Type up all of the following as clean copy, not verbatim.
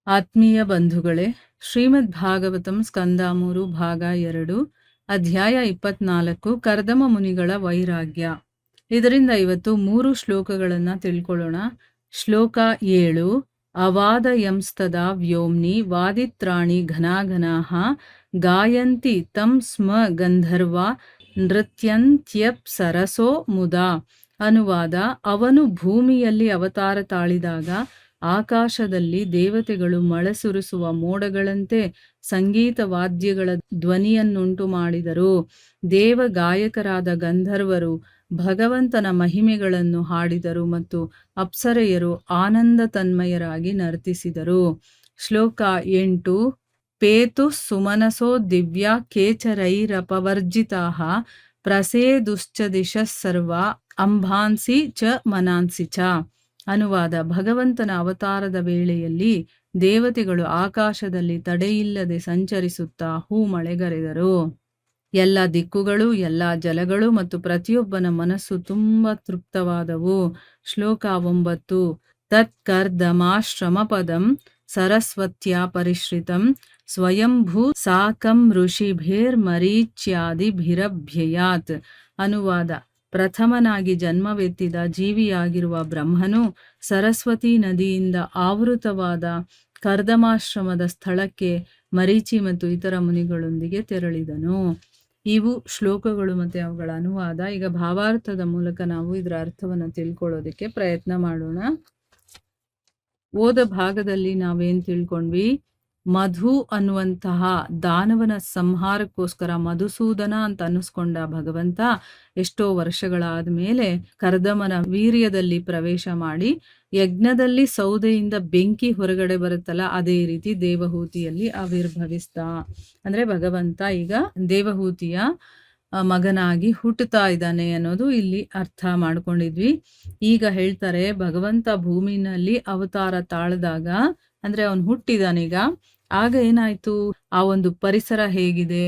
ಆತ್ಮೀಯ ಬಂಧುಗಳೇ, ಶ್ರೀಮದ್ ಭಾಗವತಂ ಸ್ಕಂದ 3 ಭಾಗ 2 ಅಧ್ಯಾಯ 24 ಕರ್ದಮ ಮುನಿಗಳ ವೈರಾಗ್ಯ. ಇದರಿಂದ ಇವತ್ತು 3 ಶ್ಲೋಕಗಳನ್ನು ತಿಳ್ಕೊಳ್ಳೋಣ. ಶ್ಲೋಕ 7. ಅವಾದಯಂಸ್ತದಾ ವ್ಯೋಮ್ನಿ ವಾದಿತ್ರಾಣಿ ಘನಾಘನಾಃ ಗಾಯಂತಿ ತಂ ಸ್ಮ ಗಂಧರ್ವ ನೃತ್ಯಂತ್ಯಪ್ಸರಸೋ ಮುದಾ. ಅನುವಾದ: ಅವನು ಭೂಮಿಯಲ್ಲಿ ಅವತಾರ ತಾಳಿದಾಗ ಆಕಾಶದಲ್ಲಿ ದೇವತೆಗಳು ಮಳೆ ಸುರಿಸುವ ಮೋಡಗಳಂತೆ ಸಂಗೀತ ವಾದ್ಯಗಳ ಧ್ವನಿಯನ್ನುಂಟು ಮಾಡಿದರು. ದೇವ ಗಾಯಕರಾದ ಗಂಧರ್ವರು ಭಗವಂತನ ಮಹಿಮೆಗಳನ್ನು ಹಾಡಿದರು ಮತ್ತು ಅಪ್ಸರೆಯರು ಆನಂದ ತನ್ಮಯರಾಗಿ ನರ್ತಿಸಿದರು. ಶ್ಲೋಕ 8. ಪೇತು ಸುಮನಸೋ ದಿವ್ಯಾ ಕೇಚರೈರಪವರ್ಜಿತಾಃ ಪ್ರಸೇದುಶ್ಚ ದಿಶಃ ಸರ್ವಾ ಅಂಬಾಂಸಿ ಚ ಮನಾಂಸಿ ಚ. ಅನುವಾದ: ಭಗವಂತನ ಅವತಾರದ ವೇಳೆಯಲ್ಲಿ ದೇವತೆಗಳು ಆಕಾಶದಲ್ಲಿ ತಡೆಯಿಲ್ಲದೆ ಸಂಚರಿಸುತ್ತಾ ಹೂಮಳೆಗರೆದರು. ಎಲ್ಲ ದಿಕ್ಕುಗಳು, ಎಲ್ಲ ಜಲಗಳು ಮತ್ತು ಪ್ರತಿಯೊಬ್ಬನ ಮನಸ್ಸು ತುಂಬ ತೃಪ್ತವಾದವು. ಶ್ಲೋಕ 9. ತತ್ಕರ್ದಮಾಶ್ರಮಪದಂ ಸರಸ್ವತ್ಯಾ ಪರಿಶ್ರಿತಂ ಸ್ವಯಂಭೂ ಸಾಕಂ ಋಷಿಭಿರ್ಮರೀಚ್ಯಾದಿಭಿರಭ್ಯಯಾತ್. ಅನುವಾದ: ಪ್ರಥಮನಾಗಿ ಜನ್ಮವೆತ್ತಿದ ಜೀವಿಯಾಗಿರುವ ಬ್ರಹ್ಮನು ಸರಸ್ವತಿ ನದಿಯಿಂದ ಆವೃತವಾದ ಕರ್ದಮಾಶ್ರಮದ ಸ್ಥಳಕ್ಕೆ ಮರೀಚಿ ಮತ್ತು ಇತರ ಮುನಿಗಳೊಂದಿಗೆ ತೆರಳಿದನು. ಇವು ಶ್ಲೋಕಗಳು ಮತ್ತು ಅವುಗಳ ಅನುವಾದ. ಈಗ ಭಾವಾರ್ಥದ ಮೂಲಕ ನಾವು ಇದರ ಅರ್ಥವನ್ನು ತಿಳ್ಕೊಳ್ಳೋದಕ್ಕೆ ಪ್ರಯತ್ನ ಮಾಡೋಣ. ಓದ ಭಾಗದಲ್ಲಿ ನಾವೇನು ತಿಳ್ಕೊಂಡ್ವಿ? ಮಧು ಅನ್ನುವಂತಹ ದಾನವನ ಸಂಹಾರಕ್ಕೋಸ್ಕರ ಮಧುಸೂದನ ಅಂತ ಅನ್ನಿಸ್ಕೊಂಡ ಭಗವಂತ ಎಷ್ಟೋ ವರ್ಷಗಳಾದ ಮೇಲೆ ಕರ್ದಮನ ವೀರ್ಯದಲ್ಲಿ ಪ್ರವೇಶ ಮಾಡಿ ಯಜ್ಞದಲ್ಲಿ ಸೌದೆಯಿಂದ ಬೆಂಕಿ ಹೊರಗಡೆ ಬರುತ್ತಲ್ಲ, ಅದೇ ರೀತಿ ದೇವಹೂತಿಯಲ್ಲಿ ಆವಿರ್ಭವಿಸ್ತಾ. ಅಂದ್ರೆ ಭಗವಂತ ಈಗ ದೇವಹೂತಿಯ ಮಗನಾಗಿ ಹುಟ್ಟುತ್ತಾ ಇದ್ದಾನೆ ಅನ್ನೋದು ಇಲ್ಲಿ ಅರ್ಥ ಮಾಡ್ಕೊಂಡಿದ್ವಿ. ಈಗ ಹೇಳ್ತಾರೆ, ಭಗವಂತ ಭೂಮಿನಲ್ಲಿ ಅವತಾರ ತಾಳದಾಗ ಅಂದ್ರೆ ಅವನು ಹುಟ್ಟಿದಾನೀಗ. ಆಗ ಏನಾಯ್ತು? ಆ ಒಂದು ಪರಿಸರ ಹೇಗಿದೆ,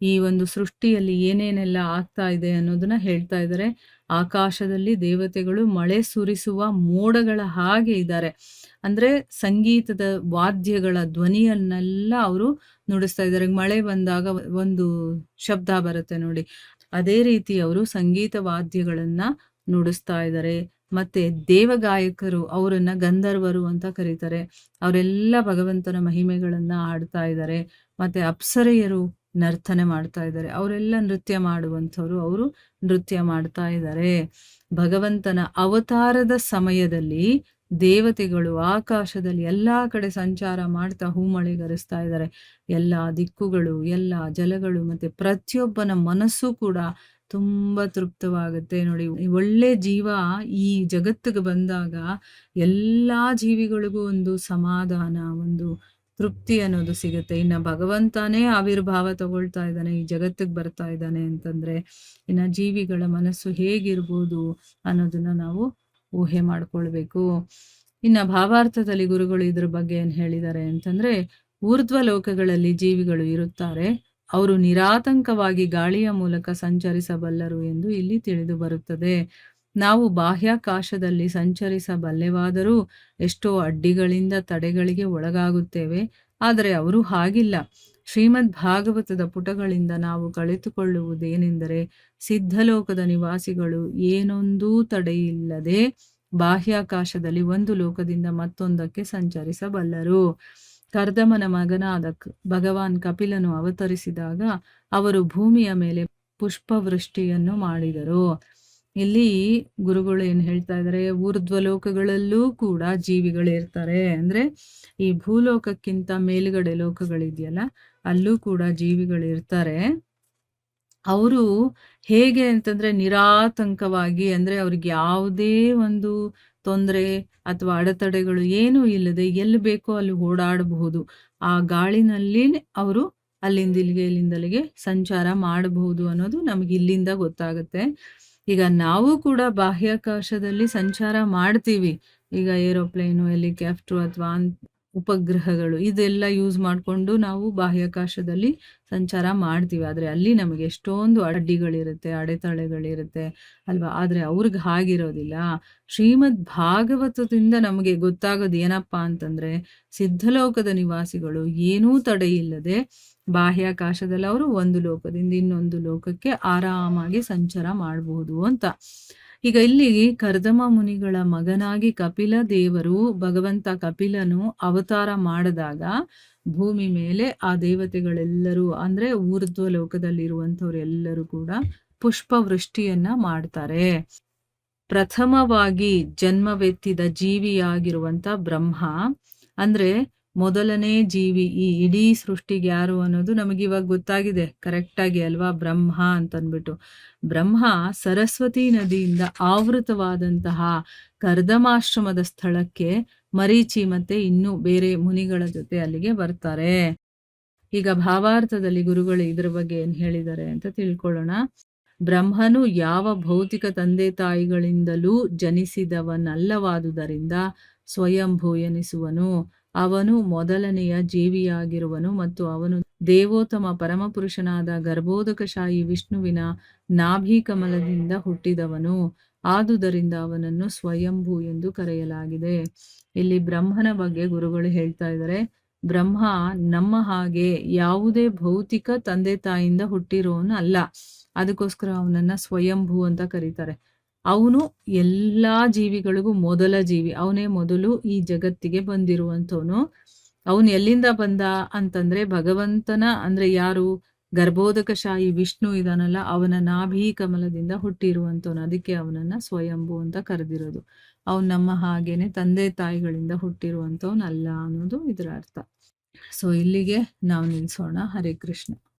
ಈ ಒಂದು ಸೃಷ್ಟಿಯಲ್ಲಿ ಏನೇನೆಲ್ಲ ಆಗ್ತಾ ಇದೆ ಅನ್ನೋದನ್ನ ಹೇಳ್ತಾ ಇದ್ದಾರೆ. ಆಕಾಶದಲ್ಲಿ ದೇವತೆಗಳು ಮಳೆ ಸುರಿಸುವ ಮೋಡಗಳ ಹಾಗೆ ಇದ್ದಾರೆ. ಅಂದ್ರೆ ಸಂಗೀತದ ವಾದ್ಯಗಳ ಧ್ವನಿಯನ್ನೆಲ್ಲ ಅವರು ನುಡಿಸ್ತಾ ಇದ್ದಾರೆ. ಮಳೆ ಬಂದಾಗ ಒಂದು ಶಬ್ದ ಬರುತ್ತೆ ನೋಡಿ, ಅದೇ ರೀತಿ ಅವರು ಸಂಗೀತ ವಾದ್ಯಗಳನ್ನ ನುಡಿಸ್ತಾ ಇದ್ದಾರೆ. ಮತ್ತೆ ದೇವಗಾಯಕರು, ಅವರನ್ನ ಗಂಧರ್ವರು ಅಂತ ಕರೀತಾರೆ, ಅವರೆಲ್ಲ ಭಗವಂತನ ಮಹಿಮೆಗಳನ್ನ ಹಾಡ್ತಾ ಇದ್ದಾರೆ. ಮತ್ತೆ ಅಪ್ಸರೆಯರು ನರ್ತನೆ ಮಾಡ್ತಾ ಇದ್ದಾರೆ, ಅವರೆಲ್ಲ ನೃತ್ಯ ಮಾಡುವಂಥವ್ರು, ಅವರು ನೃತ್ಯ ಮಾಡ್ತಾ ಇದ್ದಾರೆ. ಭಗವಂತನ ಅವತಾರದ ಸಮಯದಲ್ಲಿ ದೇವತೆಗಳು ಆಕಾಶದಲ್ಲಿ ಎಲ್ಲಾ ಕಡೆ ಸಂಚಾರ ಮಾಡ್ತಾ ಹೂಮಳೆಗರೆಸ್ತಾ ಇದ್ದಾರೆ. ಎಲ್ಲ ದಿಕ್ಕುಗಳು, ಎಲ್ಲ ಜಲಗಳು ಮತ್ತೆ ಪ್ರತಿಯೊಬ್ಬನ ಮನಸ್ಸು ಕೂಡ ತುಂಬಾ ತೃಪ್ತವಾಗುತ್ತೆ. ನೋಡಿ, ಒಳ್ಳೆ ಜೀವ ಈ ಜಗತ್ತಿಗೆ ಬಂದಾಗ ಎಲ್ಲಾ ಜೀವಿಗಳಿಗೂ ಒಂದು ಸಮಾಧಾನ, ಒಂದು ತೃಪ್ತಿ ಅನ್ನೋದು ಸಿಗುತ್ತೆ. ಇನ್ನು ಭಗವಂತನೇ ಆವಿರ್ಭಾವ ತಗೊಳ್ತಾ ಇದ್ದಾನೆ, ಈ ಜಗತ್ತಿಗೆ ಬರ್ತಾ ಇದ್ದಾನೆ ಅಂತಂದ್ರೆ ಇನ್ನು ಜೀವಿಗಳ ಮನಸ್ಸು ಹೇಗಿರ್ಬೋದು ಅನ್ನೋದನ್ನ ನಾವು ಊಹೆ ಮಾಡ್ಕೊಳ್ಬೇಕು. ಇನ್ನ ಭಾವಾರ್ಥದಲ್ಲಿ ಗುರುಗಳು ಇದ್ರ ಬಗ್ಗೆ ಏನ್ ಹೇಳಿದ್ದಾರೆ ಅಂತಂದ್ರೆ, ಊರ್ಧ್ವ ಲೋಕಗಳಲ್ಲಿ ಜೀವಿಗಳು ಇರುತ್ತಾರೆ, ಅವರು ನಿರಾತಂಕವಾಗಿ ಗಾಳಿಯ ಮೂಲಕ ಸಂಚರಿಸಬಲ್ಲರು ಎಂದು ಇಲ್ಲಿ ತಿಳಿದು ಬರುತ್ತದೆ. ನಾವು ಬಾಹ್ಯಾಕಾಶದಲ್ಲಿ ಸಂಚರಿಸಬಲ್ಲೆವಾದರೂ ಎಷ್ಟೋ ಅಡ್ಡಿಗಳಿಂದ ತಡೆಗಳಿಗೆ ಒಳಗಾಗುತ್ತೇವೆ. ಆದರೆ ಅವರು ಹಾಗಿಲ್ಲ. ಶ್ರೀಮದ್ ಭಾಗವತದ ಪುಟಗಳಿಂದ ನಾವು ಕಲಿತುಕೊಳ್ಳುವುದೇನೆಂದರೆ, ಸಿದ್ಧಲೋಕದ ನಿವಾಸಿಗಳು ಏನೊಂದೂ ತಡೆಯಿಲ್ಲದೆ ಬಾಹ್ಯಾಕಾಶದಲ್ಲಿ ಒಂದು ಲೋಕದಿಂದ ಮತ್ತೊಂದಕ್ಕೆ ಸಂಚರಿಸಬಲ್ಲರು. ಕರ್ದಮನ ಮಗನಾದ ಭಗವಾನ್ ಕಪಿಲನು ಅವತರಿಸಿದಾಗ ಅವರು ಭೂಮಿಯ ಮೇಲೆ ಪುಷ್ಪವೃಷ್ಟಿಯನ್ನು ಮಾಡಿದರು. ಇಲ್ಲಿ ಗುರುಗಳು ಏನ್ ಹೇಳ್ತಾ ಇದ್ದಾರೆ, ಊರ್ಧ್ವ ಲೋಕಗಳಲ್ಲೂ ಕೂಡ ಜೀವಿಗಳಿರ್ತಾರೆ. ಅಂದ್ರೆ ಈ ಭೂಲೋಕಕ್ಕಿಂತ ಮೇಲುಗಡೆ ಲೋಕಗಳಿದೆಯಲ್ಲ, ಅಲ್ಲೂ ಕೂಡ ಜೀವಿಗಳಿರ್ತಾರೆ. ಅವರು ಹೇಗೆ ಅಂತಂದ್ರೆ ನಿರಾತಂಕವಾಗಿ, ಅಂದ್ರೆ ಅವ್ರಿಗೆ ಯಾವುದೇ ಒಂದು ತೊಂದರೆ ಅಥವಾ ಅಡೆತಡೆಗಳು ಏನೂ ಇಲ್ಲದೆ ಎಲ್ಲಿ ಬೇಕೋ ಅಲ್ಲಿ ಓಡಾಡಬಹುದು. ಆ ಗಾಳಿನಲ್ಲಿ ಅವರು ಅಲ್ಲಿಂದ ಇಲ್ಲಿಗೆ ಸಂಚಾರ ಮಾಡಬಹುದು ಅನ್ನೋದು ನಮ್ಗೆ ಇಲ್ಲಿಂದ ಗೊತ್ತಾಗುತ್ತೆ. ಈಗ ನಾವು ಕೂಡ ಬಾಹ್ಯಾಕಾಶದಲ್ಲಿ ಸಂಚಾರ ಮಾಡ್ತೀವಿ. ಈಗ ಏರೋಪ್ಲೇನು, ಹೆಲಿಕಾಪ್ಟರ್ ಅಥವಾ ಉಪಗ್ರಹಗಳು ಇದೆಲ್ಲ ಯೂಸ್ ಮಾಡಿಕೊಂಡು ನಾವು ಬಾಹ್ಯಾಕಾಶದಲ್ಲಿ ಸಂಚಾರ ಮಾಡ್ತೀವಿ. ಆದರೆ ಅಲ್ಲಿ ನಮಗೆ ಎಷ್ಟೊಂದು ಅಡ್ಡಿಗಳಿರುತ್ತೆ, ಅಡೆತಡೆಗಳಿರುತ್ತೆ ಅಲ್ವಾ? ಆದರೆ ಅವ್ರಿಗೆ ಹಾಗಿರೋದಿಲ್ಲ. ಶ್ರೀಮದ್ ಭಾಗವತದಿಂದ ನಮಗೆ ಗೊತ್ತಾಗೋದು ಏನಪ್ಪ ಅಂತಂದ್ರೆ, ಸಿದ್ಧಲೋಕದ ನಿವಾಸಿಗಳು ಏನೂ ತಡೆಯಿಲ್ಲದೆ ಬಾಹ್ಯಾಕಾಶದಲ್ಲಿ ಅವರು ಒಂದು ಲೋಕದಿಂದ ಇನ್ನೊಂದು ಲೋಕಕ್ಕೆ ಆರಾಮಾಗಿ ಸಂಚಾರ ಮಾಡಬಹುದು ಅಂತ. ಈಗ ಇಲ್ಲಿ ಕರ್ದಮ ಮುನಿಗಳ ಮಗನಾಗಿ ಕಪಿಲ ದೇವರು, ಭಗವಂತ ಕಪಿಲನು ಅವತಾರ ಮಾಡಿದಾಗ ಭೂಮಿ ಮೇಲೆ ಆ ದೇವತೆಗಳೆಲ್ಲರೂ ಅಂದ್ರೆ ಊರ್ಧ್ವ ಲೋಕದಲ್ಲಿರುವಂಥವ್ರೆಲ್ಲರೂ ಕೂಡ ಪುಷ್ಪವೃಷ್ಟಿಯನ್ನ ಮಾಡ್ತಾರೆ. ಪ್ರಥಮವಾಗಿ ಜನ್ಮವೆತ್ತಿದ ಜೀವಿಯಾಗಿರುವಂತ ಬ್ರಹ್ಮ ಅಂದ್ರೆ ಮೊದಲನೇ ಜೀವಿ ಈ ಇಡೀ ಸೃಷ್ಟಿಗೆ ಯಾರು ಅನ್ನೋದು ನಮಗಿವಾಗ ಗೊತ್ತಾಗಿದೆ ಕರೆಕ್ಟಾಗಿ ಅಲ್ವಾ? ಬ್ರಹ್ಮ ಅಂತನ್ಬಿಟ್ಟು. ಬ್ರಹ್ಮ ಸರಸ್ವತಿ ನದಿಯಿಂದ ಆವೃತವಾದಂತಹ ಕರ್ದಮಾಶ್ರಮದ ಸ್ಥಳಕ್ಕೆ ಮರೀಚಿ ಮತ್ತೆ ಇನ್ನೂ ಬೇರೆ ಮುನಿಗಳ ಜೊತೆ ಅಲ್ಲಿಗೆ ಬರ್ತಾರೆ. ಈಗ ಭಾವಾರ್ಥದಲ್ಲಿ ಗುರುಗಳು ಇದ್ರ ಬಗ್ಗೆ ಏನ್ ಹೇಳಿದ್ದಾರೆ ಅಂತ ತಿಳ್ಕೊಳ್ಳೋಣ. ಬ್ರಹ್ಮನು ಯಾವ ಭೌತಿಕ ತಂದೆ ತಾಯಿಗಳಿಂದಲೂ ಜನಿಸಿದವನಲ್ಲವಾದುದರಿಂದ ಸ್ವಯಂಭೂ ಎನಿಸುವನು. ಅವನು ಮೊದಲನೆಯ ಜೀವಿಯಾಗಿರುವನು ಮತ್ತು ಅವನು ದೇವೋತ್ತಮ ಪರಮಪುರುಷನಾದ ಗರ್ಭೋದಕಶಾಹಿ ವಿಷ್ಣುವಿನ ನಾಭಿ ಕಮಲದಿಂದ ಹುಟ್ಟಿದವನು. ಆದುದರಿಂದ ಅವನನ್ನು ಸ್ವಯಂಭೂ ಎಂದು ಕರೆಯಲಾಗಿದೆ. ಇಲ್ಲಿ ಬ್ರಹ್ಮನ ಬಗ್ಗೆ ಗುರುಗಳು ಹೇಳ್ತಾ ಇದ್ದಾರೆ. ಬ್ರಹ್ಮ ನಮ್ಮ ಹಾಗೆ ಯಾವುದೇ ಭೌತಿಕ ತಂದೆ ತಾಯಿಯಿಂದ ಹುಟ್ಟಿರೋನು ಅಲ್ಲ. ಅದಕ್ಕೋಸ್ಕರ ಅವನನ್ನ ಸ್ವಯಂಭೂ ಅಂತ ಕರೀತಾರೆ. ಅವನು ಎಲ್ಲಾ ಜೀವಿಗಳಿಗೂ ಮೊದಲ ಜೀವಿ. ಅವನೇ ಮೊದಲು ಈ ಜಗತ್ತಿಗೆ ಬಂದಿರುವಂಥವನು. ಅವನು ಎಲ್ಲಿಂದ ಬಂದ ಅಂತಂದ್ರೆ ಭಗವಂತನ ಅಂದ್ರೆ ಯಾರು? ಗರ್ಭೋದಕಶಾಹಿ ವಿಷ್ಣು ಇದಾನಲ್ಲ, ಅವನ ನಾಭಿ ಕಮಲದಿಂದ ಹುಟ್ಟಿರುವಂಥವನು. ಅದಕ್ಕೆ ಅವನನ್ನ ಸ್ವಯಂಭೂ ಅಂತ ಕರೆದಿರೋದು. ಅವನು ನಮ್ಮ ಹಾಗೇನೆ ತಂದೆ ತಾಯಿಗಳಿಂದ ಹುಟ್ಟಿರುವಂಥವನಲ್ಲ ಅನ್ನೋದು ಇದರ ಅರ್ಥ. ಸೊ ಇಲ್ಲಿಗೆ ನಾವು ನಿಲ್ಸೋಣ. ಹರೇ ಕೃಷ್ಣ.